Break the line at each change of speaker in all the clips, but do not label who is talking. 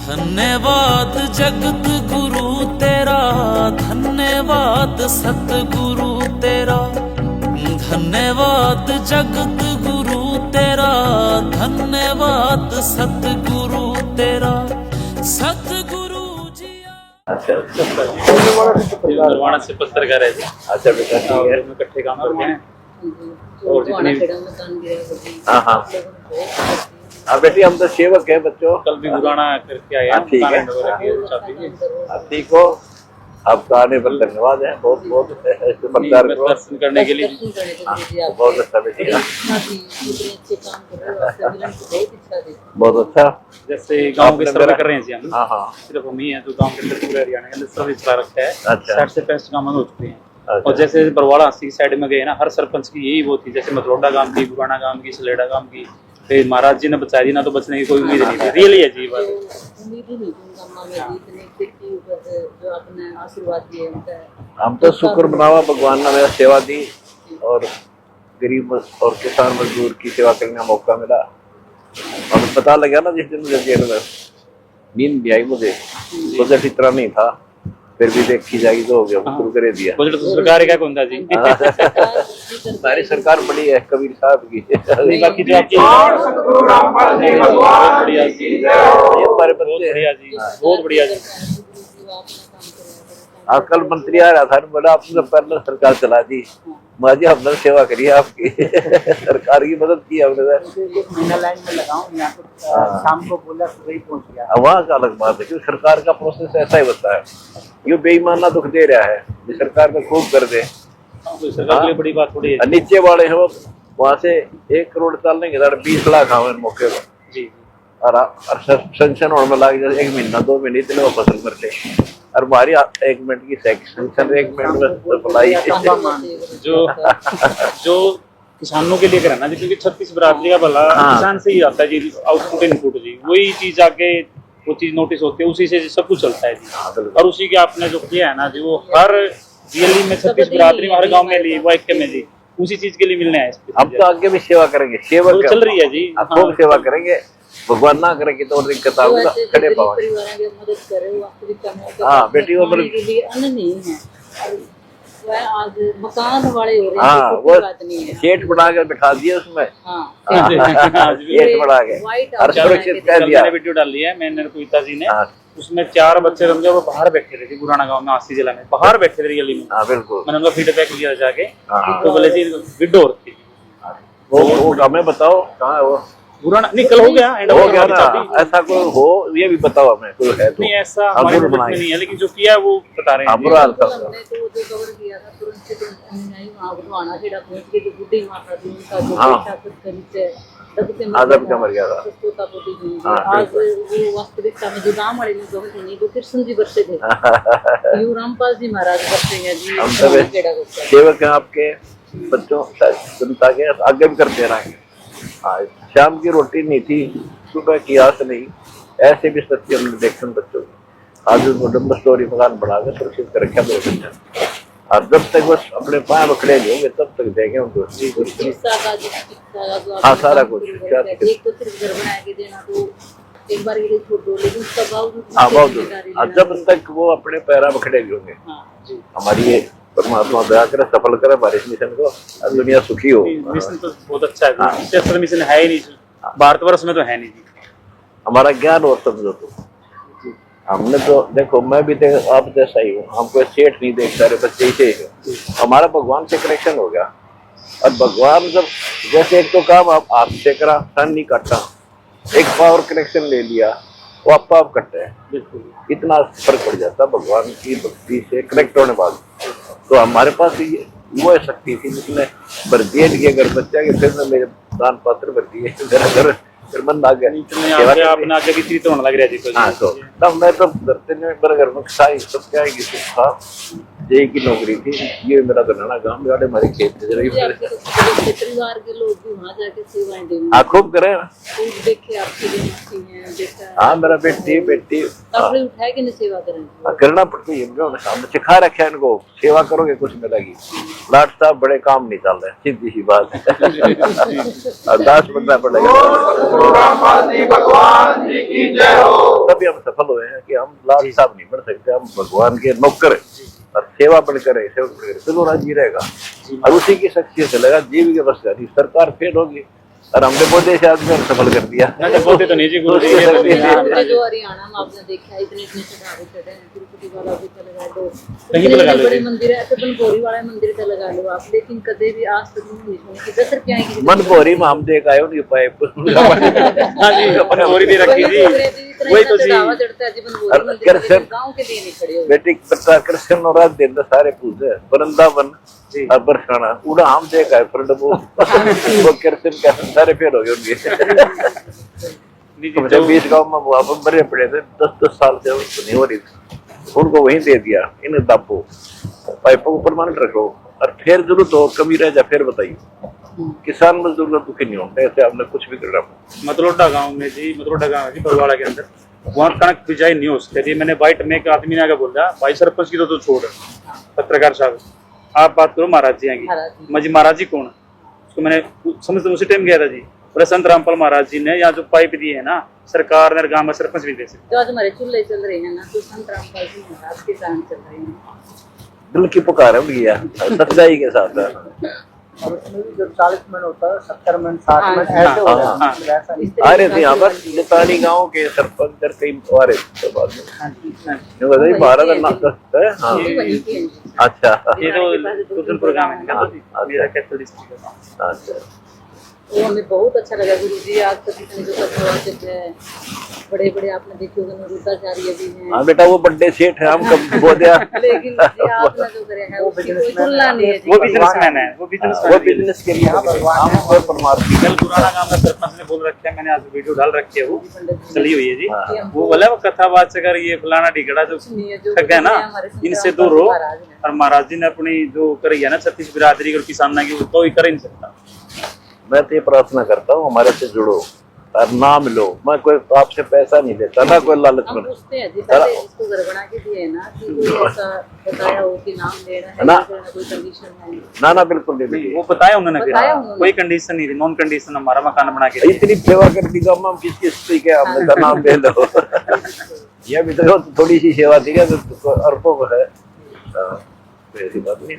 धन्यवाद जगत गुरु तेरा, धन्यवाद सतगुरु तेरा। धन्यवाद जगत गुरु तेरा, धन्यवाद सतगुरु तेरा। सतगुरु जी।
अच्छा
नरवाना से पत्रकार है जी।
अच्छा बेटा ठीक है।
इकट्ठे काम करते हैं और जितनी
हाँ हाँ हाँ बेटी हम तो सेवक है बच्चों।
कल भी गुराना करके आए हैं।
ठीक है। ठीक हो, आपका आने पर धन्यवाद है बहुत बहुत पत्रकार को
दर्शन करने के लिए।
बहुत अच्छा बेटी बहुत अच्छा।
जैसे गांव के सर्वे कर रहे हैं जी हम।
हाँ हाँ
सिर्फ हम ही हैं जो गांव के अंदर पूरे हरियाणा के अंदर सर्वे चला रखा है।
अच्छा।
60 से 65 गाँव हो चुके हैं।
अच्छा।
और जैसे बरवाड़ा हंसी साइड में गए ना, हर सरपंच की यही वो थी, जैसे मतरोडा गांव की, गुराना गांव की, सलेड़ा गांव की, फिर महाराज जी ने बचा दी ना, तो बचने की कोई उम्मीद नहीं थी। रियली है जी बात।
हम तो शुक्र मनावा भगवान ने मेरा सेवा दी और गरीब और किसान मजदूर की सेवा करने का मौका मिला। और पता लगा ना जिस दिन मुझे जेल में नींद भी आई, मुझे बजट इतना नहीं था, फिर भी देखी जाएगी तो हो गया, शुरू कर दिया।
बजट तो सरकार क्या कौन था जी।
हमारी सरकार बड़ी है कबीर साहब की।
बाकी जो आपकी बढ़िया जी,
हमारे
बहुत
बच्चे
बढ़िया जी, बहुत बढ़िया जी।
आज कल मंत्री आ रहा था, बड़ा आपने पहले सरकार चला दी, माजी हमने सेवा करी है आपकी। सरकार की मदद की हमने।
लाइन में लगाऊं यहाँ पे शाम को बोला सुबह पहुंच गया।
वहाँ का अलग बात है क्योंकि सरकार का प्रोसेस ऐसा ही होता है। ये बेईमाना दुख दे रहा है, सरकार में खूब कर दे।
सरकार के लिए बड़ी बात थोड़ी है
नीचे वाले हैं वो वहाँ से 1 करोड़ डालने के 20 लाख आवे मौके पर
जी।
और सेंक्शन होने में लग जाए 1 महीना 2 महीने इतने वो फसल करते। और हमारी 1 मिनट की सेंक्शन 1 मिनट में सप्लाई।
जो किसानों के लिए कराना जी, क्योंकि 36 बरादरी का भला किसान से ही आता है जी, आउटपुट इनपुट जी, वही चीज आगे वो चीज नोटिस होती है, उसी से सब कुछ चलता है जी। और उसी के आपने जो किया है ना जी, वो हर रियली में 36 बरादरी हर गाँव में लिए वो एक में जी, उसी चीज के लिए मिलने आए।
हम तो आगे भी सेवा करेंगे, सेवा
चल रही है जी,
खूब सेवा करेंगे। भगवान ना करेंगे तो दिक्कत आऊंगा खड़े पाओगे। हाँ बेटी वो
आज मकान वाले हो रहे हैं।
हाँ वो सेठ बना कर बिठा दिया उसमें। सेठ बना के और सुरक्षित कह दिया।
मैंने वीडियो डाली है, मैंने पिता जी ने, उसमें 4 बच्चे रंगे वो बाहर बैठे थे गुराना गांव में, आसी जिला में बाहर बैठे थे रियली में।
हाँ बिल्कुल।
मैंने उनका फीडबैक लिया जाके, तो बोले जी विडो थी
वो हमें बताओ कहाँ है वो
गुराना। नहीं कल हो गया
ना, ऐसा कोई हो ये भी बताओ हमें कोई है तो।
नहीं ऐसा हमारे में नहीं है, लेकिन जो किया है वो बता रहे हैं।
बुरा हाल था। आदम का मर गया था।
आज वो वास्तविकता में जो गाँव वाले लोग नहीं, जो कृष्ण जी बरसे थे, रामपाल जी महाराज बरसे हैं जी।
हम सब सेवक हैं आपके बच्चों जनता के, आगे भी करते रहेंगे। शाम की रोटी नहीं थी, सुबह की आस नहीं, ऐसे भी सत्य हमने देखे बच्चों को। आज उनको स्टोरी मकान बनाकर सुरक्षित कर रखा मेरे बच्चे। और जब तक बस अपने पाँव में खड़े नहीं होंगे तब तक देंगे उनको। हाँ सारा कुछ। हाँ बहुत। जब तक वो अपने पैरों में खड़े नहीं होंगे, हमारी ये परमात्मा दया करे, सफल करे हमारे मिशन को, दुनिया सुखी हो।
मिशन तो बहुत अच्छा है, मिशन है ही नहीं भारतवर्ष में, तो है नहीं जी। हमारा
ज्ञान और समझो तो हमने तो देखो, मैं भी आप जैसा ही हूँ, हमको सेठ नहीं देख सारे बच्चे ही थे। हमारा भगवान से कनेक्शन हो गया। और भगवान जब जैसे एक तो काम आप हाथ से करा, सन नहीं काटा, एक पावर कनेक्शन ले लिया, वो आप कटते हैं, इतना फर्क पड़ जाता भगवान की भक्ति से कनेक्ट होने बाद। तो हमारे पास वो शक्ति थी जिसने भर दिए अगर बच्चा के फिर मेरे दान पात्र भर दिए, मेरा घर फिर मन आ गया।
आपने आगे की होने लग रहा है जी।
हाँ तो तब मैं तो घर में सब क्या है जेई की नौकरी थी। ये मेरा गन्ना गांव में हमारे खेत थे
मुझे आपके तो परिवार के लोग भी वहाँ जाके सेवाएं देंगे।
हाँ खूब करे।
खूब देखे आपके लिए अच्छी हैं देखा।
हाँ मेरा बेटी
आपने उठाया कि नहीं सेवा करें?
करना पड़ती है इनको, हमने सिखा रखा है इनको, सेवा करोगे कुछ मिलेगी। लाट साहब बड़े काम नहीं चल रहे, सीधी सी बात है। अरदास बनना पड़ेगा, तभी हम सफल हुए हैं कि हम लाट साहब नहीं बन सकते, हम भगवान के नौकर और सेवा बनकर चलो राज जी रहेगा और उसी की शख्सियत चलेगा। जीव के बस जाती सरकार फेल होगी और हमने पौधे से आदमी हमने सफल कर दिया।
बोलते तो नहीं जी गुरु जी,
जो हरियाणा में आपने देखा है इतने चढ़ावे चढ़े हैं, तिरुपति वाला भी तो लगा लो,
कहीं पे लगा लो,
बड़े मंदिर है, बनभोरी वाला मंदिर का लगा लो आप, लेकिन कभी भी आज तक नहीं सुनी कि 10 रुपया की
मनभोरी में हम देख आए नहीं पाए।
हाँ जी अपन गोरी भी रखी जी, वही तो जी
चढ़ता है जी बनभोरी मंदिर के गांव के लिए नहीं खड़े हो।
बेटी कृष्ण और रात दिन सारे पूजे वृंदावन और बरसाना उड़ा हम देख आए फ्रेंड वो कृष्ण का सारे फेल हो गए उनके। 20 गाँव में वहाँ पर बड़े पड़े थे, 10-10 साल से उनको नहीं हो रही थी, उनको वहीं दे दिया। इन्हें दापो पाइपों को परमानेंट रखो और फिर जरूरत हो कमी रह जाए फिर बताइए। किसान मजदूर का दुखी नहीं होता, ऐसे आपने कुछ भी करना।
मतलोडा गांव में जी, मतलोडा गांव है जी बरवाड़ा के अंदर, वहाँ कणक बिजाई नहीं हो सकती। मैंने वाइट में एक आदमी ने आगे बोला भाई सरपंच की तो छोड़, पत्रकार साहब आप बात करो महाराज जी आएंगे। मैं जी महाराज जी कौन? उसको मैंने समझ उसी टाइम गया था जी, बोले संत रामपाल महाराज जी ने यहाँ जो पाइप दिए है ना सरकार ने, गाँव में सरपंच भी दे सकते।
जो आज हमारे चूल्हे चल रहे हैं ना तो संत रामपाल जी महाराज के काम चल रहे हैं।
दिल की पुकार है उनकी सच्चाई के साथ।
और उसमें भी जो 40 मिनट होता है 70 मिनट 60 मिनट ऐसे हो जाता है।
आ रहे थे यहाँ पर लतानी गाँव के सरपंच कई आ रहे थे बाद में भारत है। हाँ अच्छा,
ये तो कुतुलपुर गाँव है।
अच्छा
वो हमें बहुत अच्छा लगा गुरु जी। आज तक इतने जो कथावाचक है बड़े बड़े आपने देखे होंगे, नरूदाचार्य भी हैं।
हाँ बेटा वो बड़े सेठ है, हम कब बोल दिया।
लेकिन जी आपने जो करे है उसकी कोई तुलना नहीं है।
वो बिजनेसमैन है, वो
बिजनेस के लिए परमार्थी।
कल पुराना गांव का सरपंच ने बोल रखे है, मैंने आज वीडियो डाल रखी है, वो चली हुई है जी। वो बोला वो कथावाचक अगर ये फलाना टिकड़ा जो थक गया ना इनसे दूर हो। और महाराज जी ने अपनी जो करी है ना 36 बिरादरी और किसाना की, तो ही कर नहीं सकता।
मैं तो ये प्रार्थना करता हूँ हमारे से जुड़ो और नाम लो। मैं कोई आपसे पैसा नहीं लेता ना कोई लालच में।
पूछते हैं जी पहले इसको घर बना के दिए ना कि कोई ऐसा बताया हो कि नाम लेना है ना कोई कंडीशन है ना?
बिल्कुल नहीं।
वो बताया उन्होंने, कोई कंडीशन नहीं थी, नॉन कंडीशन हमारा मकान बना के
इतनी सेवा कर दी हम किस तरीके के हमने नाम ले लो। यह भी तो थोड़ी सी सेवा थी अरबों में है, ऐसी बात नहीं।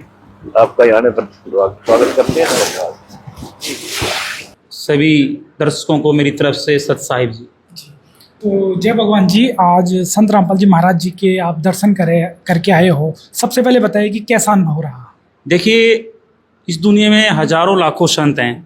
आपका यहाँ पर स्वागत करते हैं।
सभी दर्शकों को मेरी तरफ से सत साहिब जी।
तो जय भगवान जी, आज संत रामपाल जी महाराज जी के आप दर्शन करके आए हो। सबसे पहले बताइए कि कैसा अनुभव रहा?
देखिए इस दुनिया में हजारों लाखों संत हैं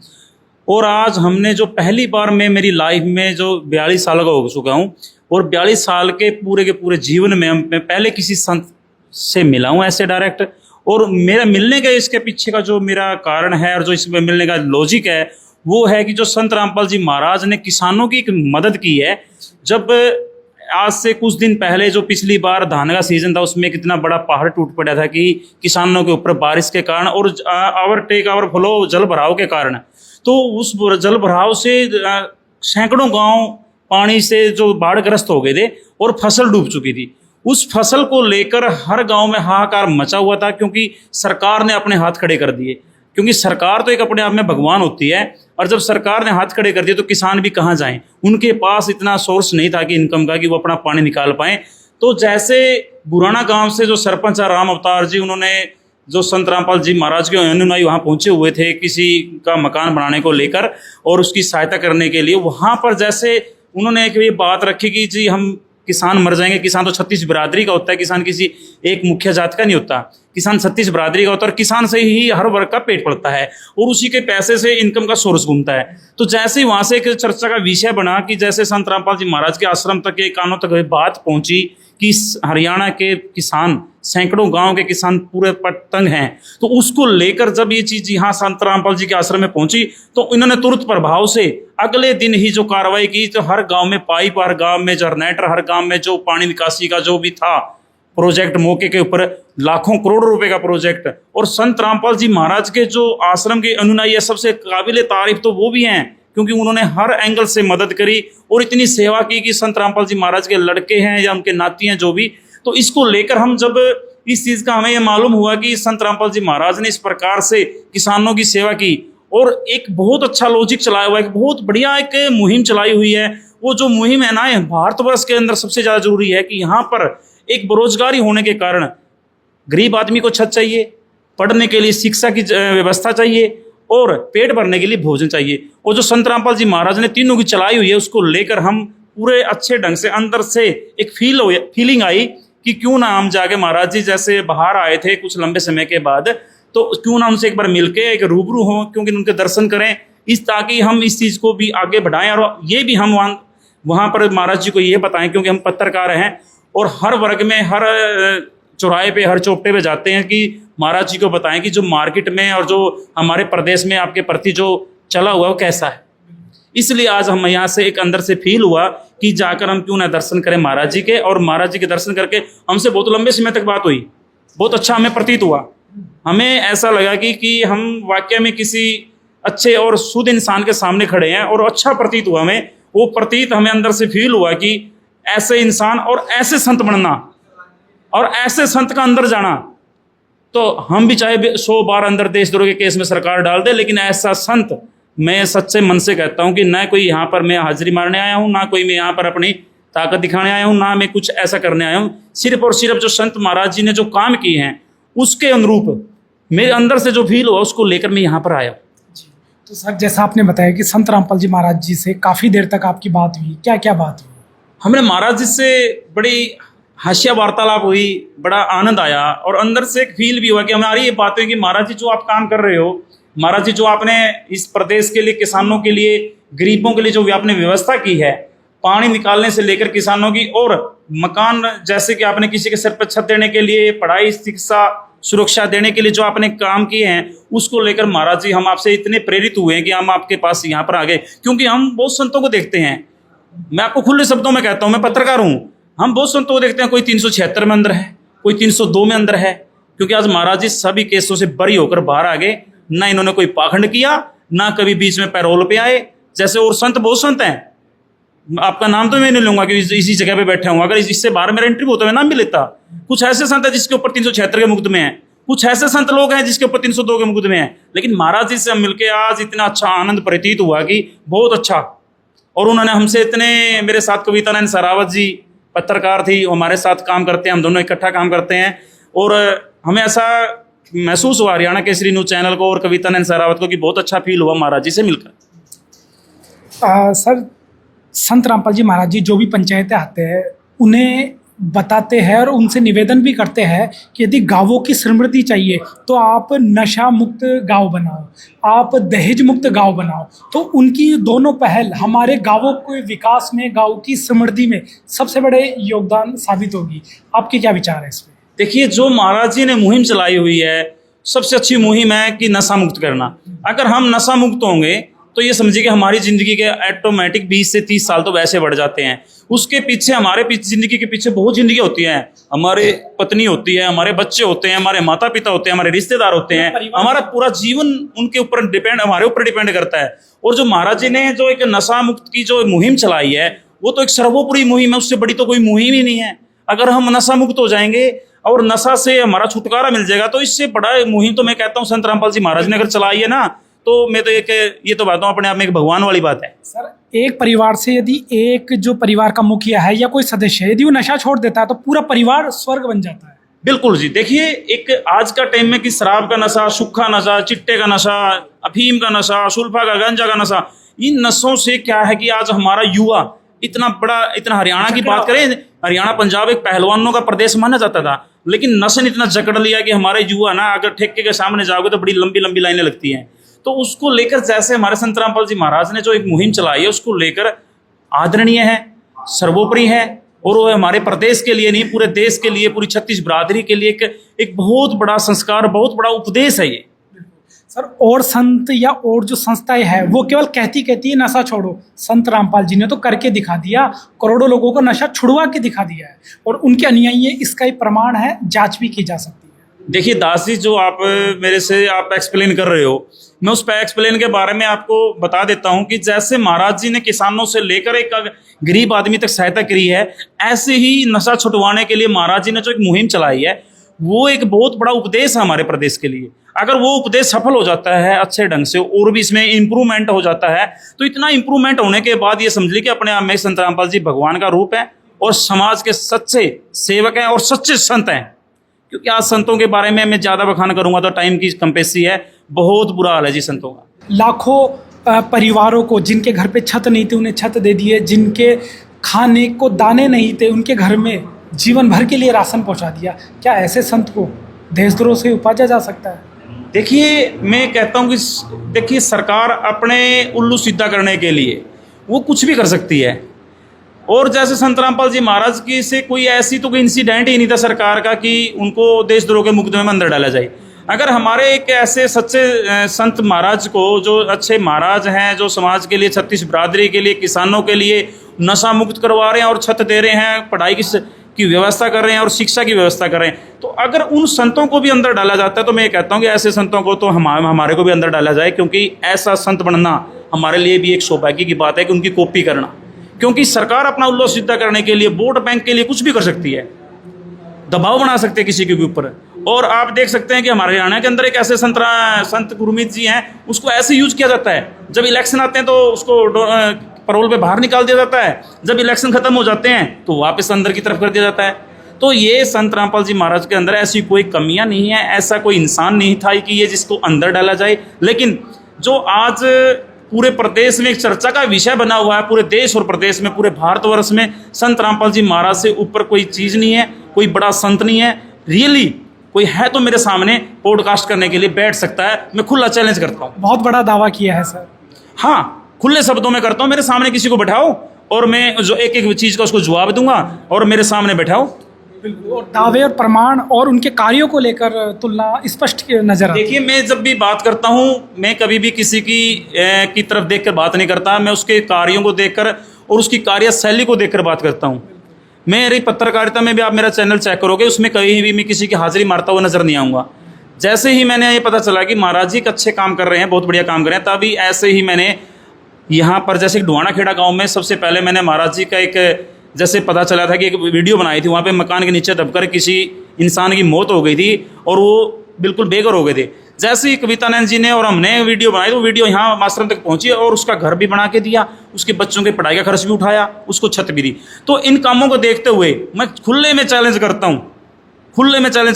और आज हमने जो पहली बार मैं मेरी लाइफ में जो 42 साल का हो चुका हूँ और 42 साल के पूरे जीवन में मैं पहले किसी संत से मिला हूँ ऐसे डायरेक्ट। और मेरा मिलने का इसके पीछे का जो मेरा कारण है और जो इसमें मिलने का लॉजिक है वो है कि जो संत रामपाल जी महाराज ने किसानों की एक मदद की है। जब आज से कुछ दिन पहले जो पिछली बार धान का सीजन था उसमें कितना बड़ा पहाड़ टूट पड़ा था कि किसानों के ऊपर बारिश के कारण और ओवर फ्लो जल भराव के कारण, तो उस जल भराव से सैकड़ों गांव पानी से जो बाढ़ग्रस्त हो गए थे और फसल डूब चुकी थी। उस फसल को लेकर हर गांव में हाहाकार मचा हुआ था क्योंकि सरकार ने अपने हाथ खड़े कर दिए। क्योंकि सरकार तो एक अपने आप में भगवान होती है और जब सरकार ने हाथ खड़े कर दिए तो किसान भी कहाँ जाएं, उनके पास इतना सोर्स नहीं था कि इनकम का कि वो अपना पानी निकाल पाएं। तो जैसे बुराना गांव से जो सरपंच राम अवतार जी, उन्होंने जो संत रामपाल जी महाराज के अनुयायी वहाँ पहुंचे हुए थे किसी का मकान बनाने को लेकर और उसकी सहायता करने के लिए, वहाँ पर जैसे उन्होंने एक ये बात रखी कि जी हम किसान मर जाएंगे। किसान तो 36 बिरादरी का होता है, किसान किसी एक मुख्य जात का नहीं होता, किसान 36 बिरादरी का होता है और किसान से ही हर वर्ग का पेट पलता है और उसी के पैसे से इनकम का सोर्स घूमता है। तो जैसे ही वहाँ से एक चर्चा का विषय बना कि जैसे संत रामपाल जी महाराज के आश्रम तक के कानों तक बात पहुंची कि हरियाणा के किसान, सैकड़ों गांव के किसान पूरे पर तंग हैं, तो उसको लेकर जब ये चीज़ यहाँ संत रामपाल जी के आश्रम में पहुंची तो इन्होंने तुरंत प्रभाव से अगले दिन ही जो कार्रवाई की, तो हर गांव में पाइप, हर गांव में जनरेटर, हर गांव में जो पानी निकासी का जो भी था प्रोजेक्ट मौके के ऊपर लाखों करोड़ों रुपए का प्रोजेक्ट, और संत रामपाल जी महाराज के जो आश्रम के अनुयायी है सबसे काबिल तारीफ तो वो भी हैं, क्योंकि उन्होंने हर एंगल से मदद करी और इतनी सेवा की कि संत रामपाल जी महाराज के लड़के हैं या उनके नाती हैं जो भी, तो इसको लेकर हम जब इस चीज़ का हमें ये मालूम हुआ कि संत रामपाल जी महाराज ने इस प्रकार से किसानों की सेवा की और एक बहुत अच्छा लॉजिक चलाया हुआ है, बहुत बढ़िया एक मुहिम चलाई हुई है। वो जो मुहिम है ना, भारतवर्ष के अंदर सबसे ज़्यादा जरूरी है कि यहाँ पर एक बेरोजगारी होने के कारण गरीब आदमी को छत चाहिए, पढ़ने के लिए शिक्षा की व्यवस्था चाहिए और पेट भरने के लिए भोजन चाहिए। और जो संत रामपाल जी महाराज ने तीनों की चलाई हुई है उसको लेकर हम पूरे अच्छे ढंग से अंदर से एक फीलिंग आई कि क्यों ना हम जाके महाराज जी जैसे बाहर आए थे कुछ लंबे समय के बाद, तो क्यों ना उनसे एक बार मिलके एक रूबरू हों, क्योंकि उनके दर्शन करें, इस ताकि हम इस चीज़ को भी आगे बढ़ाएं और ये भी हम वहाँ पर महाराज जी को ये बताएं, क्योंकि हम पत्रकार हैं और हर वर्ग में हर चौराहे पे हर चौपटे पे जाते हैं कि महाराज जी को बताएं कि जो मार्केट में और जो हमारे प्रदेश में आपके प्रति जो चला हुआ वो कैसा है। इसलिए आज हम यहाँ से एक अंदर से फील हुआ कि जाकर हम क्यों ना दर्शन करें महाराज जी के, और महाराज जी के दर्शन करके हमसे बहुत लंबे समय तक बात हुई, बहुत अच्छा हमें प्रतीत हुआ। हमें ऐसा लगा कि हम वाकई में किसी अच्छे और शुद्ध इंसान के सामने खड़े हैं और अच्छा प्रतीत हुआ हमें। वो प्रतीत हमें अंदर से फील हुआ कि ऐसे इंसान और ऐसे संत बनना और ऐसे संत का अंदर जाना, तो हम भी चाहे 100 बार अंदर देशद्रोह के केस में सरकार डाल दे, लेकिन ऐसा संत मैं सच्चे मन से कहता हूं कि ना कोई यहाँ पर मैं हाजिरी मारने आया हूं, ना कोई मैं यहाँ पर अपनी ताकत दिखाने आया हूं, ना मैं कुछ ऐसा करने आया हूं। सिर्फ और सिर्फ जो संत महाराज जी ने जो काम किए हैं उसके अनुरूप मेरे अंदर से जो फील हुआ उसको लेकर मैं यहाँ पर आया।
तो सर जैसा आपने बताया कि संत रामपाल जी महाराज जी से काफ़ी देर तक आपकी बात हुई, क्या क्या बात हुई?
हमने महाराज जी से बड़ी हाशिया वार्तालाप हुई, बड़ा आनंद आया और अंदर से एक फील भी हुआ कि हमारी ये बात हुई कि महाराज जी जो आप काम कर रहे हो, महाराज जी जो आपने इस प्रदेश के लिए, किसानों के लिए, गरीबों के लिए जो आपने व्यवस्था की है, पानी निकालने से लेकर किसानों की, और मकान जैसे कि आपने किसी के सिर पर छत देने के लिए, पढ़ाई शिक्षा सुरक्षा देने के लिए जो आपने काम किए हैं, उसको लेकर महाराज जी हम आपसे इतने प्रेरित हुए हैं कि हम आपके पास यहाँ पर आ गए। क्योंकि हम बहुत संतों को देखते हैं, मैं आपको खुले शब्दों में कहता हूँ, मैं पत्रकार हूँ, हम बहुत संतों को देखते हैं, कोई 376 में अंदर है, कोई 302 में अंदर है, क्योंकि आज महाराज जी सभी केसों से बरी होकर बाहर आ गए। ना इन्होंने कोई पाखंड किया, ना कभी बीच में पैरोल पे आए, जैसे और संत बहुत संत हैं, आपका नाम तो मैं नहीं लूंगा कि इसी जगह पे बैठे हूँ, अगर इससे बाहर मेरा इंटरव्यू होता मैं नाम भी लेता। कुछ ऐसे संत है जिसके ऊपर 376 के मुकदमे हैं, कुछ ऐसे संत लोग हैं जिसके ऊपर 302 के मुकदमे हैं, लेकिन महाराज जी से हम मिलके आज इतना अच्छा आनंद प्रतीत हुआ कि बहुत अच्छा। और उन्होंने हमसे इतने, मेरे साथ कवितानंद सरावत जी पत्रकार थी, हमारे साथ काम करते हैं, हम दोनों इकट्ठा काम करते हैं, और हमें ऐसा महसूस हुआ हरियाणा केसरी न्यूज चैनल को और कवितानंद सरावत को कि बहुत अच्छा फील हुआ महाराज जी से मिलकर।
सर संत रामपाल जी महाराज जी जो भी पंचायतें आते हैं उन्हें बताते हैं और उनसे निवेदन भी करते हैं कि यदि गांवों की समृद्धि चाहिए तो आप नशा मुक्त गांव बनाओ, आप दहेज मुक्त गांव बनाओ। तो उनकी दोनों पहल हमारे गांवों के विकास में, गांव की समृद्धि में सबसे बड़े योगदान साबित होगी। आपके क्या विचार है इसमें?
देखिए, जो महाराज जी ने मुहिम चलाई हुई है, सबसे अच्छी मुहिम है कि नशा मुक्त करना। अगर हम नशा मुक्त होंगे तो ये समझिए कि हमारी ज़िंदगी के ऑटोमेटिक 20 से 30 साल तो वैसे बढ़ जाते हैं। उसके पीछे, हमारे पीछे, ज़िंदगी के पीछे बहुत ज़िंदगी होती है, हमारे पत्नी होती है, हमारे बच्चे होते हैं, हमारे माता पिता होते हैं, हमारे रिश्तेदार होते हैं, हमारा पूरा जीवन उनके ऊपर डिपेंड, हमारे ऊपर डिपेंड करता है। और जो महाराज जी ने जो एक नशा मुक्त की जो मुहिम चलाई है, वो तो एक सर्वोपरि मुहिम है, उससे बड़ी तो कोई मुहिम ही नहीं है। अगर हम नशा मुक्त हो जाएंगे और नशा से हमारा छुटकारा मिल जाएगा, तो इससे बड़ा मुहिम तो मैं कहता हूँ संत रामपाल जी महाराज ने अगर चलाई है ना, तो मैं तो ये तो बात हूँ अपने आप में एक भगवान वाली बात है।
सर एक परिवार से यदि एक जो परिवार का मुखिया है या कोई सदस्य है, यदि वो नशा छोड़ देता है तो पूरा परिवार स्वर्ग बन जाता है।
बिल्कुल जी। देखिए, एक आज का टाइम में कि शराब का नशा, सूखा नशा, चिट्टे का नशा, अफीम का नशा, सुल्फा का, गांजा का नशा, इन नशों से क्या है कि आज हमारा युवा इतना बड़ा, इतना हरियाणा की बात करें, हरियाणा पंजाब एक पहलवानों का प्रदेश माना जाता था, लेकिन नशे ने इतना जकड़ लिया कि हमारे युवा ना, अगर ठेके के सामने जाओगे तो बड़ी लंबी लंबी लाइनें लगती हैं। तो उसको लेकर जैसे हमारे संत रामपाल जी महाराज ने जो एक मुहिम चलाई है, उसको लेकर आदरणीय है, सर्वोपरि है, और वो हमारे प्रदेश के लिए नहीं, पूरे देश के लिए, पूरी 36 बिरादरी के लिए एक बहुत बड़ा संस्कार, बहुत बड़ा उपदेश है ये।
सर और संत या और जो संस्थाएं हैं वो केवल कहती है नशा छोड़ो, संत रामपाल जी ने तो करके दिखा दिया, करोड़ों लोगों को नशा छुड़वा के दिखा दिया है और उनके अनुयायी है, इसका ही प्रमाण है, जांच भी की जा सकती है।
देखिए दास जी, जो आप मेरे से आप एक्सप्लेन कर रहे हो, मैं उस पर एक्सप्लेन के बारे में आपको बता देता हूं कि जैसे महाराज जी ने किसानों से लेकर एक गरीब आदमी तक सहायता करी है, ऐसे ही नशा छुटवाने के लिए महाराज जी ने जो एक मुहिम चलाई है, वो एक बहुत बड़ा उपदेश है हमारे प्रदेश के लिए। अगर वो उपदेश सफल हो जाता है अच्छे ढंग से और भी इसमें इम्प्रूवमेंट हो जाता है, तो इतना इम्प्रूवमेंट होने के बाद ये समझ ली कि अपने आप में संत रामपाल जी भगवान का रूप है और समाज के सच्चे सेवक हैं और सच्चे संत हैं। क्योंकि आज संतों के बारे में मैं ज़्यादा बखान करूंगा तो टाइम की कम्पेसी है, बहुत बुरा हाल है जी संतों का।
लाखों परिवारों को जिनके घर पे छत नहीं थी उन्हें छत दे दिए, जिनके खाने को दाने नहीं थे उनके घर में जीवन भर के लिए राशन पहुंचा दिया। क्या ऐसे संत को देशद्रोह से उपजा जा सकता है?
देखिए, मैं कहता हूँ कि देखिए, सरकार अपने उल्लू सीधा करने के लिए वो कुछ भी कर सकती है। और जैसे संत रामपाल जी महाराज की से कोई ऐसी तो कोई इंसिडेंट ही नहीं था सरकार का कि उनको देशद्रोह के मुकदमे में अंदर डाला जाए। अगर हमारे एक ऐसे सच्चे संत महाराज को, जो अच्छे महाराज हैं, जो समाज के लिए, छत्तीस बिरादरी के लिए, किसानों के लिए नशा मुक्त करवा रहे हैं और छत दे रहे हैं, पढ़ाई की व्यवस्था कर रहे हैं और शिक्षा की व्यवस्था कर रहे हैं, तो अगर उन संतों को भी अंदर डाला जाता है तो मैं ये कहता हूँ कि ऐसे संतों को तो हमारे को भी अंदर डाला जाए, क्योंकि ऐसा संत बनना हमारे लिए भी एक सौभाग्य की बात है कि उनकी कॉपी करना। क्योंकि सरकार अपना उल्लू सीधा करने के लिए, वोट बैंक के लिए कुछ भी कर सकती है, दबाव बना सकते हैं किसी के ऊपर। और आप देख सकते हैं कि हमारे हरियाणा के अंदर एक ऐसे संत गुरमीत जी हैं, उसको ऐसे यूज किया जाता है, जब इलेक्शन आते हैं तो उसको पैरोल पे बाहर निकाल दिया जाता है, जब इलेक्शन खत्म हो जाते हैं तो वापस अंदर की तरफ कर दिया जाता है। तो ये संत रामपाल जी महाराज के अंदर ऐसी कोई कमियां नहीं है, ऐसा कोई इंसान नहीं था कि ये जिसको अंदर डाला जाए। लेकिन जो आज पूरे प्रदेश में एक चर्चा का विषय बना हुआ है, पूरे देश और प्रदेश में, पूरे भारतवर्ष में, संत रामपाल जी महाराज से ऊपर कोई चीज़ नहीं है, कोई बड़ा संत नहीं है। रियली कोई है तो मेरे सामने पॉडकास्ट करने के लिए बैठ सकता है, मैं खुला चैलेंज करता हूँ।
बहुत बड़ा दावा किया है सर।
हाँ, खुले शब्दों में करता हूँ, मेरे सामने किसी को बैठाओ और मैं जो एक एक चीज़ का उसको जवाब दूंगा और मेरे सामने बैठाओ।
और दावे और प्रमाण और उनके कार्यों को लेकर तुलना स्पष्ट नजर आती है।
देखिए, मैं जब भी बात करता हूँ, मैं कभी भी किसी की तरफ देखकर बात नहीं करता, मैं उसके कार्यों को देखकर और उसकी कार्यशैली को देखकर बात करता हूँ। मेरी पत्रकारिता में भी आप मेरा चैनल चेक करोगे, उसमें कहीं भी मैं किसी की हाजिरी मारता हुआ नजर नहीं आऊँगा। जैसे ही मैंने ये पता चला कि महाराज जी अच्छे काम कर रहे हैं, बहुत बढ़िया काम कर रहे हैं, तभी ऐसे ही मैंने यहाँ पर जैसे ढुआना खेड़ा गाँव में सबसे पहले मैंने महाराज जी का एक, जैसे पता चला था कि एक वीडियो बनाई थी, वहाँ पे मकान के नीचे दबकर किसी इंसान की मौत हो गई थी और वो बिल्कुल बेघर हो गए थे। जैसे ही कविता नैन जी ने और हमने वीडियो बनाई तो वीडियो यहाँ आश्रम तक पहुँची और उसका घर भी बना के दिया, उसके बच्चों के पढ़ाई का खर्च भी उठाया, उसको छत भी दी। तो इन कामों को देखते हुए मैं खुले में चैलेंज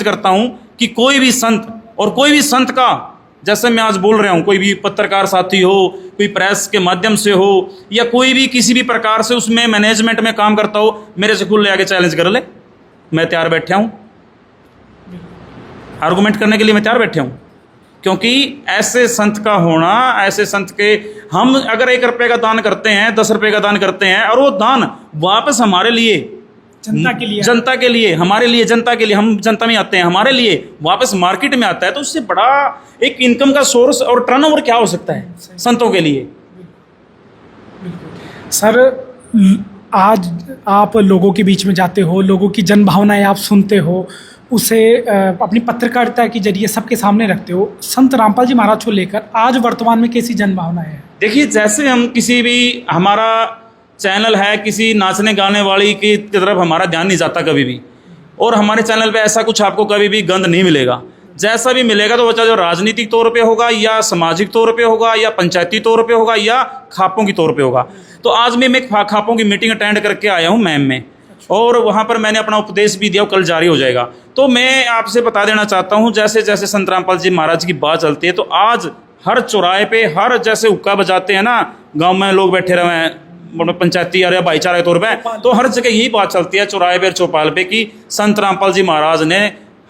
करता हूँ कि कोई भी संत और कोई भी संत का, जैसे मैं आज बोल रहा हूँ, कोई भी पत्रकार साथी हो, कोई प्रेस के माध्यम से हो या कोई भी किसी भी प्रकार से उसमें मैनेजमेंट में काम करता हो, मेरे से खुले आगे चैलेंज कर ले, मैं तैयार बैठा हूँ, आर्गूमेंट करने के लिए मैं तैयार बैठा हूँ। क्योंकि ऐसे संत का होना, ऐसे संत के, हम अगर 1 रुपये का दान करते हैं, 10 रुपये का दान करते हैं और वो दान वापस हमारे लिए, जनता के लिए, हमारे लिए, जनता के लिए, हम जनता में आते हैं, हमारे लिए वापस मार्केट में आता है, तो उससे बड़ा एक इनकम का सोर्स और टर्नओवर क्या हो सकता है संतों के लिए।
सर, आज आप लोगों के बीच में जाते हो, लोगों की जन भावनाएं आप सुनते हो, उसे अपनी पत्रकारिता के जरिए सबके सामने रखते हो। संत रामपाल जी महाराज को लेकर आज वर्तमान में कैसी जन भावनाएं हैं?
देखिए, जैसे हम किसी भी, हमारा चैनल है, किसी नाचने गाने वाली की तरफ हमारा ध्यान नहीं जाता कभी भी, और हमारे चैनल पे ऐसा कुछ आपको कभी भी गंद नहीं मिलेगा। जैसा भी मिलेगा तो बच्चा जो राजनीतिक तौर पे होगा या सामाजिक तौर पे होगा या पंचायती तौर पे होगा या खापों की तौर पे होगा। तो आज मैं खापों की मीटिंग अटेंड करके आया हूँ मैम में, और वहाँ पर मैंने अपना उपदेश भी दिया, कल जारी हो जाएगा। तो मैं आपसे बता देना चाहता हूँ, जैसे जैसे संत रामपाल जी महाराज की बात चलती है तो आज हर चौराहे पे, हर जैसे हुक्का बजाते हैं ना, गाँव में लोग बैठे रहे हैं पंचायती या भाईचारा के तौर पे, तो हर जगह यही बात चलती है चौराहे पे, चौपाल पे, कि संत रामपाल जी महाराज ने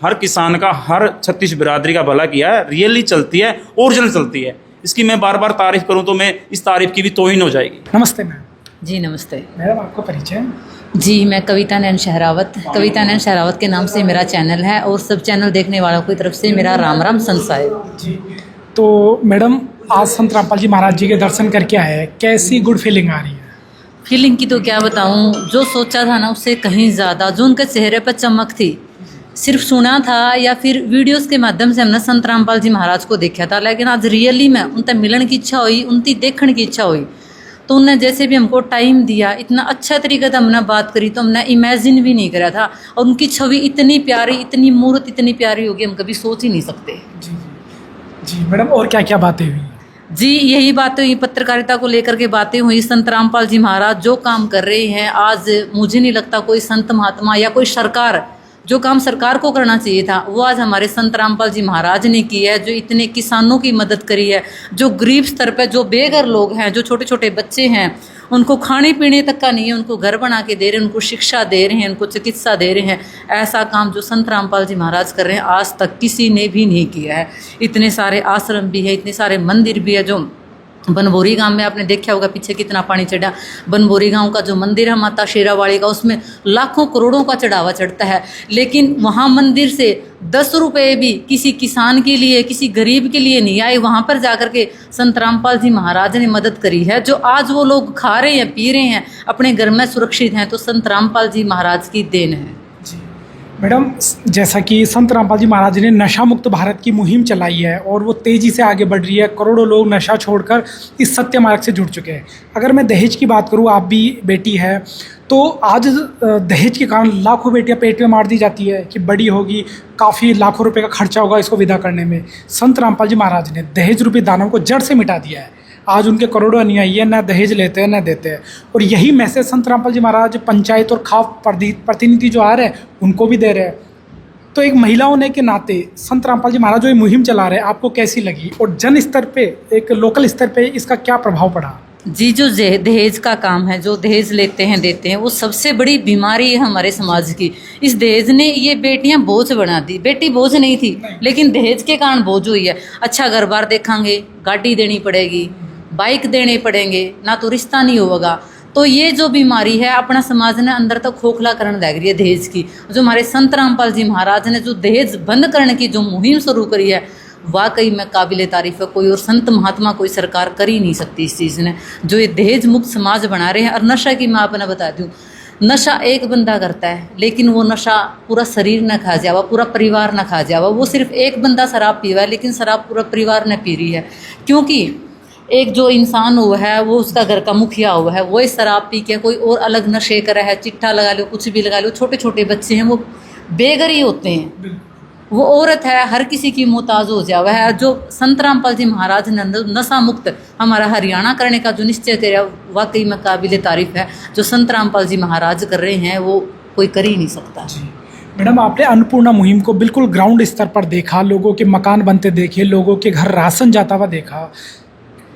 हर किसान का, हर छत्तीस बिरादरी का भला किया है। रियली चलती है, ओरिजिनल चलती है। इसकी मैं बार बार तारीफ करूं तो मैं इस तारीफ की भी तौहीन हो जाएगी।
नमस्ते मैम।
जी नमस्ते
मैडम, आपका परिचय?
जी, मैं कविता नैन शहरावत, कविता नैन शहरावत के नाम से मेरा चैनल है और सब चैनल देखने वालों की तरफ से मेरा राम राम संत साहिब।
जी, तो मैडम आज संत रामपाल जी महाराज जी के दर्शन करके आए हैं, कैसी गुड फीलिंग आ रही है?
फीलिंग की तो क्या बताऊं, जो सोचा था ना उससे कहीं ज़्यादा, जो उनके चेहरे पर चमक थी, सिर्फ सुना था या फिर वीडियोस के माध्यम से हमने संत रामपाल जी महाराज को देखा था, लेकिन आज रियली में उनसे मिलन की इच्छा हुई, उनकी देखने की इच्छा हुई। तो उनने जैसे भी हमको टाइम दिया, इतना अच्छा तरीके से हमने बात करी, तो हमने इमेजिन भी नहीं करा था। और उनकी छवि इतनी प्यारी, इतनी मूर्त इतनी प्यारी होगी, हम कभी सोच ही नहीं सकते।
जी मैडम, और क्या क्या बातें हुई?
जी यही बातें हुई, पत्रकारिता को लेकर के बातें हुई। संत रामपाल जी महाराज जो काम कर रहे हैं आज, मुझे नहीं लगता कोई संत महात्मा या कोई सरकार, जो काम सरकार को करना चाहिए था वो आज हमारे संत रामपाल जी महाराज ने किया है। जो इतने किसानों की मदद करी है, जो गरीब स्तर पर जो बेघर लोग हैं, जो छोटे छोटे बच्चे हैं, उनको खाने पीने तक का नहीं है, उनको घर बना के दे रहे हैं, उनको शिक्षा दे रहे हैं, उनको चिकित्सा दे रहे हैं। ऐसा काम जो संत रामपाल जी महाराज कर रहे हैं आज तक किसी ने भी नहीं किया है। इतने सारे आश्रम भी है, इतने सारे मंदिर भी है। जो बनभोरी गांव में आपने देखा होगा पीछे कितना पानी चढ़ा, बनभोरी गांव का जो मंदिर है माता शेरावाली का, उसमें लाखों करोड़ों का चढ़ावा चढ़ता है, लेकिन वहाँ मंदिर से 10 रुपये भी किसी किसान के लिए, किसी गरीब के लिए नहीं आए। वहाँ पर जाकर के संत रामपाल जी महाराज ने मदद करी है। जो आज वो लोग खा रहे हैं, पी रहे हैं, अपने घर में सुरक्षित हैं, तो संत रामपाल जी महाराज की देन है।
मैडम, जैसा कि संत रामपाल जी महाराज ने नशा मुक्त भारत की मुहिम चलाई है और वो तेज़ी से आगे बढ़ रही है, करोड़ों लोग नशा छोड़कर इस सत्य मार्ग से जुड़ चुके हैं। अगर मैं दहेज की बात करूँ, आप भी बेटी है, तो आज दहेज के कारण लाखों बेटियां पेट में मार दी जाती है कि बड़ी होगी, काफ़ी लाखों रुपए का खर्चा होगा इसको विदा करने में। संत रामपाल जी महाराज ने दहेज रूपी दानव को जड़ से मिटा दिया है। आज उनके करोड़ों अनुयायी है, ना दहेज लेते हैं ना देते हैं। और यही मैसेज संत रामपाल जी महाराज पंचायत और खाप प्रतिनिधि जो आ रहे हैं उनको भी दे रहे हैं। तो एक महिला होने के नाते संत रामपाल जी महाराज जो ये मुहिम चला रहे हैं, आपको कैसी लगी? और जन स्तर पे, एक लोकल स्तर पे इसका क्या प्रभाव पड़ा?
जी, जो दहेज का काम है, जो दहेज लेते हैं देते हैं, वो सबसे बड़ी बीमारी है हमारे समाज की। इस दहेज ने ये बेटियां बोझ बना दी। बेटी बोझ नहीं थी, लेकिन दहेज के कारण बोझ हुई है। अच्छा घर बार देखेंगे, गाड़ी देनी पड़ेगी, बाइक देने पड़ेंगे, ना तो रिश्ता नहीं होगा। तो ये जो बीमारी है अपना समाज ने अंदर तक खोखला करने लग रही है दहेज की। जो हमारे संत रामपाल जी महाराज ने जो दहेज बंद करने की जो मुहिम शुरू करी है, वाकई में काबिल तारीफ है। कोई और संत महात्मा, कोई सरकार कर ही नहीं सकती इस चीज़ ने, जो ये दहेज मुक्त समाज बना रहे हैं। और नशा की मैं आपने बता दूँ, नशा एक बंदा करता है, लेकिन वो नशा पूरा शरीर न खा जावा, पूरा परिवार न खा जावा। वो सिर्फ एक बंदा शराब पीवा है, लेकिन शराब पूरा परिवार न पी रही है। क्योंकि एक जो इंसान हुआ है, वो उसका घर का मुखिया हुआ है, वो शराब पी के कोई और अलग नशे कर रहा है, चिट्ठा लगा लो, कुछ भी लगा लो। छोटे छोटे बच्चे हैं, वो बेघर ही होते हैं। वो औरत है, हर किसी की मोहताज हो जावा है। जो संत रामपाल जी महाराज ने नशा मुक्त हमारा हरियाणा करने का जो निश्चय किया, वाकई में काबिल तारीफ है। जो संत रामपाल जी महाराज कर रहे हैं वो कोई कर ही नहीं सकता।
मैडम, आपने अन्नपूर्णा मुहिम को बिल्कुल ग्राउंड स्तर पर देखा, लोगों के मकान बनते देखे, लोगों के घर राशन जाता हुआ देखा।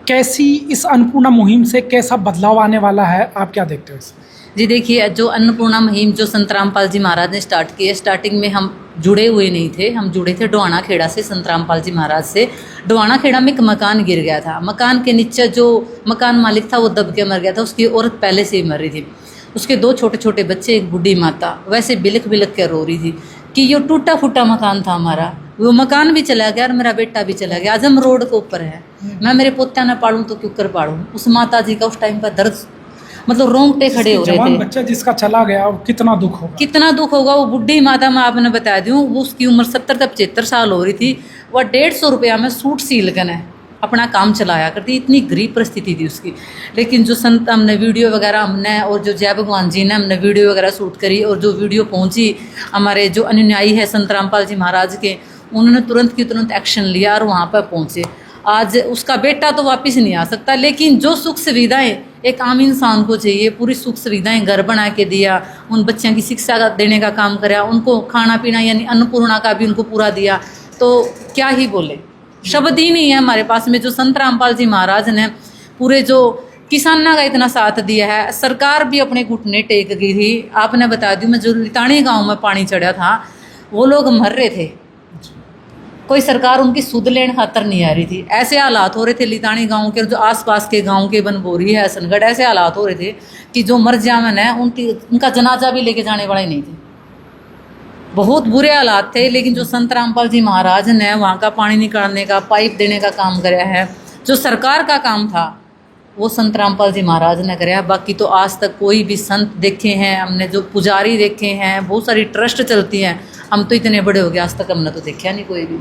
कैसी इस अन्नपूर्णा मुहिम से कैसा बदलाव आने वाला है, आप क्या देखते हो इसमें?
जी देखिए, जो अन्नपूर्णा मुहिम जो संत रामपाल जी महाराज ने स्टार्ट की है, स्टार्टिंग में हम जुड़े हुए नहीं थे। हम जुड़े थे डोहाना खेड़ा से, संत रामपाल जी महाराज से। डोहाना खेड़ा में एक मकान गिर गया था। मकान के नीचे जो मकान मालिक था वो दब के मर गया था। उसकी औरत पहले से ही मर रही थी, उसके 2 छोटे छोटे बच्चे, एक बूढ़ी माता। वैसे बिलख बिलख के रो रही थी कि ये टूटा फूटा मकान था हमारा, वो मकान भी चला गया और मेरा बेटा भी चला गया। आज हम रोड के ऊपर है, मैं मेरे पोत्या न पालूँ तो क्यों कर पालूँ। उस माता जी का उस टाइम पर दर्द, मतलब रोंगटे खड़े हो रहे थे।
बच्चा जिसका चला गया, कितना दुख होगा,
कितना दुख होगा। वो बुढ़ी माता, मैं आपने बता दूँ, वो उसकी उम्र 70 से 75 साल हो रही थी। वह 150 रुपया में सूट सील कर अपना काम चलाया करती। इतनी गरीब परिस्थिति थी उसकी। लेकिन जो संत, हमने वीडियो वगैरह हमने, और जो जय भगवान जी ने हमने वीडियो वगैरह शूट करी, और जो वीडियो पहुंची हमारे जो अनुयायी है संत रामपाल जी महाराज के, उन्होंने तुरंत की तुरंत एक्शन लिया और वहाँ पर पहुँचे। आज उसका बेटा तो वापस नहीं आ सकता, लेकिन जो सुख सुविधाएं एक आम इंसान को चाहिए, पूरी सुख सुविधाएं घर बना के दिया, उन बच्चों की शिक्षा देने का काम कराया, उनको खाना पीना यानी अन्नपूर्णा का भी उनको पूरा दिया। तो क्या ही बोले, शब्द ही नहीं है हमारे पास में। जो संत रामपाल जी महाराज ने पूरे जो किसानों का इतना साथ दिया है, सरकार भी अपने घुटने टेक गई थी। आपने बता दूँ, मैं जो लितानी गाँव में पानी चढ़ा था, वो लोग मर रहे थे, कोई सरकार उनकी सुध लेने खातर नहीं आ रही थी। ऐसे हालात हो रहे थे लितानी गांव के, जो आसपास के गांव के, बनभोरी है, हसनगढ़, ऐसे हालात हो रहे थे कि जो मर जावन है उनका जनाजा भी लेके जाने वाले नहीं थे। बहुत बुरे हालात थे, लेकिन जो संत रामपाल जी महाराज ने वहाँ का पानी निकालने का, पाइप देने का काम कराया है, जो सरकार का काम था वो संत रामपाल जी महाराज ने कराया। बाकी तो आज तक कोई भी संत देखे हैं हमने, जो पुजारी देखे हैं, बहुत सारी ट्रस्ट चलती हैं, हम तो इतने बड़े हो गए आज तक हमने तो देखा नहीं कोई भी।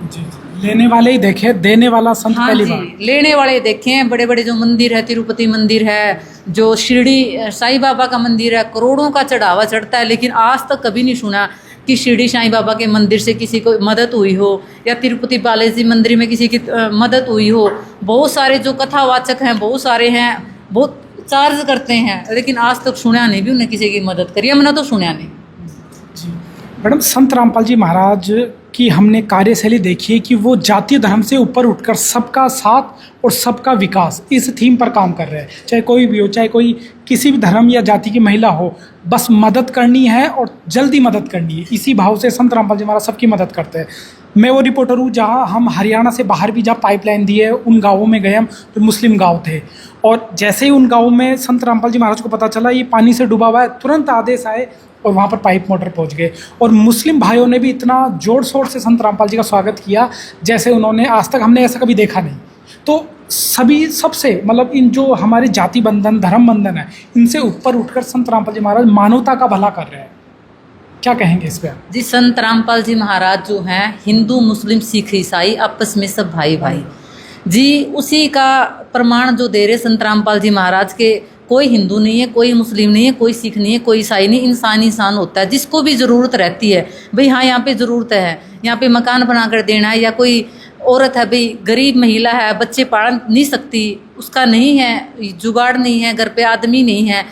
लेने वाले ही देखे, देने वाला संत
हाँ
पहली
जी,
बार।
लेने वाले देखे हैं। बड़े बड़े जो मंदिर है, तिरुपति मंदिर है, जो शिरडी साईं बाबा का मंदिर है, करोड़ों का चढ़ावा चढ़ता है, लेकिन आज तक कभी नहीं सुना कि शिरडी साईं बाबा के मंदिर से किसी को मदद हुई हो, या तिरुपति बालाजी मंदिर में किसी की मदद हुई हो। बहुत सारे जो कथावाचक हैं, बहुत सारे हैं, बहुत चार्ज करते हैं, लेकिन आज तक सुना नहीं भी उन्हें किसी की मदद करी, हमने तो सुना नहीं।
मैडम, संत रामपाल जी महाराज की हमने कार्यशैली देखी है कि वो जातीय धर्म से ऊपर उठकर सबका साथ और सबका विकास, इस थीम पर काम कर रहे हैं। चाहे कोई भी हो, चाहे कोई किसी भी धर्म या जाति की महिला हो, बस मदद करनी है और जल्दी मदद करनी है, इसी भाव से संत रामपाल जी महाराज सबकी मदद करते हैं। मैं वो रिपोर्टर हूँ जहाँ हम हरियाणा से बाहर भी जहाँ पाइपलाइन दी है, उन गाँवों में गए हम जो मुस्लिम गाँव थे, और जैसे ही उन गाँवों में संत रामपाल जी महाराज को पता चला ये पानी से डूबा हुआ है, तुरंत आदेश आए और वहाँ पर पाइप मोटर पहुँच गए। और मुस्लिम भाइयों ने भी इतना जोर शोर से संत रामपाल जी का स्वागत किया जैसे उन्होंने आज तक हमने ऐसा कभी देखा नहीं। तो सभी सबसे मतलब इन जो हमारे जाति बंधन, धर्म बंधन है, इनसे ऊपर उठकर संत रामपाल जी महाराज मानवता का भला कर रहे हैं। क्या कहेंगे इस पर?
जी, संत रामपाल जी महाराज जो हैं, हिंदू मुस्लिम सिख ईसाई आपस में सब भाई भाई जी, उसी का प्रमाण जो दे रहे संत रामपाल जी महाराज के। कोई हिंदू नहीं है, कोई मुस्लिम नहीं है, कोई सिख नहीं है, कोई ईसाई नहीं, इंसान इंसान होता है। जिसको भी ज़रूरत रहती है, भाई हाँ यहाँ पे ज़रूरत है, यहाँ पे मकान बना कर देना है, या कोई औरत है, भाई गरीब महिला है, बच्चे पाल नहीं सकती, उसका नहीं है जुगाड़, नहीं है घर पे आदमी नहीं है,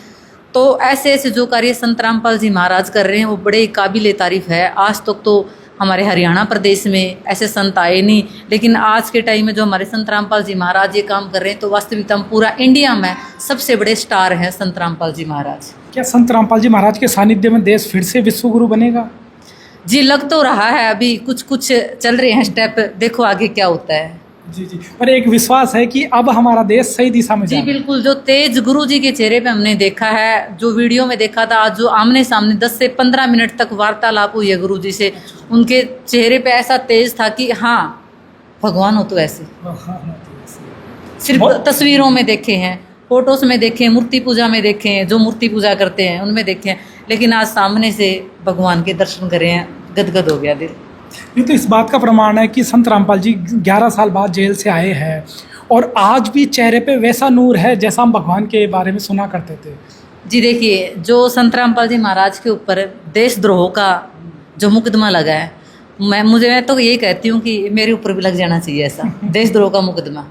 तो ऐसे ऐसे जो कार्य संत रामपाल जी महाराज कर रहे हैं वो बड़े काबिल तारीफ़ है। आज तक तो हमारे हरियाणा प्रदेश में ऐसे संत आए नहीं, लेकिन आज के टाइम में जो हमारे संत रामपाल जी महाराज ये काम कर रहे हैं, तो वास्तविकता में पूरा इंडिया में सबसे बड़े स्टार हैं संत रामपाल जी महाराज।
क्या संत रामपाल जी महाराज के सानिध्य में देश फिर से विश्व गुरु बनेगा?
जी, लग तो रहा है, अभी कुछ कुछ चल रहे हैं स्टेप, देखो आगे क्या होता है।
जी जी, पर एक विश्वास है कि अब हमारा देश सही दिशा में जा
जी
रहा है।
बिल्कुल, जो तेज गुरु जी के चेहरे पे हमने देखा है, जो वीडियो में देखा था, आज जो आमने सामने 10 से 15 मिनट तक वार्तालाप हुई है गुरु जी से, उनके चेहरे पे ऐसा तेज था कि हाँ भगवान हो तो ऐसे। सिर्फ तस्वीरों में देखे हैं, फोटोज में देखे हैं, मूर्ति पूजा में देखे हैं, जो मूर्ति पूजा करते हैं उनमें देखे हैं, लेकिन आज सामने से भगवान के दर्शन करे हैं, गदगद हो गया दिल।
ये तो इस बात का प्रमाण है कि संत रामपाल जी 11 साल बाद जेल से आए हैं और आज भी चेहरे पे वैसा नूर है जैसा हम भगवान के बारे में सुना करते थे।
जी देखिए, जो संत रामपाल जी महाराज के ऊपर देशद्रोह का जो मुकदमा लगा है, मैं तो यही कहती हूँ कि मेरे ऊपर भी लग जाना चाहिए ऐसा देशद्रोह का मुकदमा।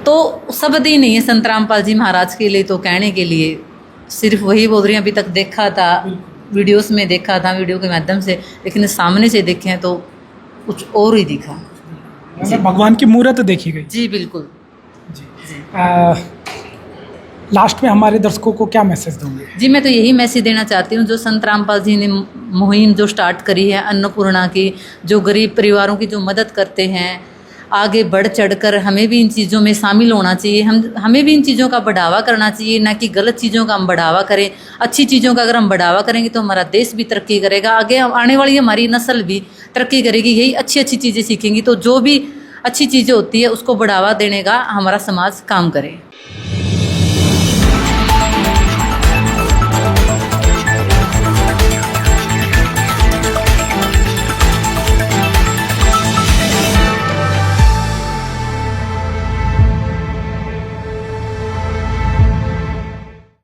तो शब्द ही नहीं है संत रामपाल जी महाराज के लिए तो कहने के लिए, सिर्फ वही बोल रही हैं। अभी तक देखा था, वीडियोस में देखा था, वीडियो के माध्यम से, लेकिन सामने से देखे हैं तो कुछ और ही दिखा।
भगवान की मूर्त देखी गई।
जी बिल्कुल।
लास्ट में हमारे दर्शकों को क्या मैसेज दोगे?
जी, मैं तो यही मैसेज देना चाहती हूँ, जो संत रामपाल जी ने मुहिम जो स्टार्ट करी है अन्नपूर्णा की, जो गरीब परिवारों की जो मदद करते हैं, आगे बढ़ चढ़कर हमें भी इन चीज़ों में शामिल होना चाहिए। हमें भी इन चीज़ों का बढ़ावा करना चाहिए, ना कि गलत चीज़ों का हम बढ़ावा करें। अच्छी चीज़ों का अगर हम बढ़ावा करेंगे तो हमारा देश भी तरक्की करेगा, आगे आने वाली हमारी नस्ल भी तरक्की करेगी। यही अच्छी अच्छी चीज़ें सीखेंगी, तो जो भी अच्छी चीज़ें होती है उसको बढ़ावा देने का हमारा समाज काम करे।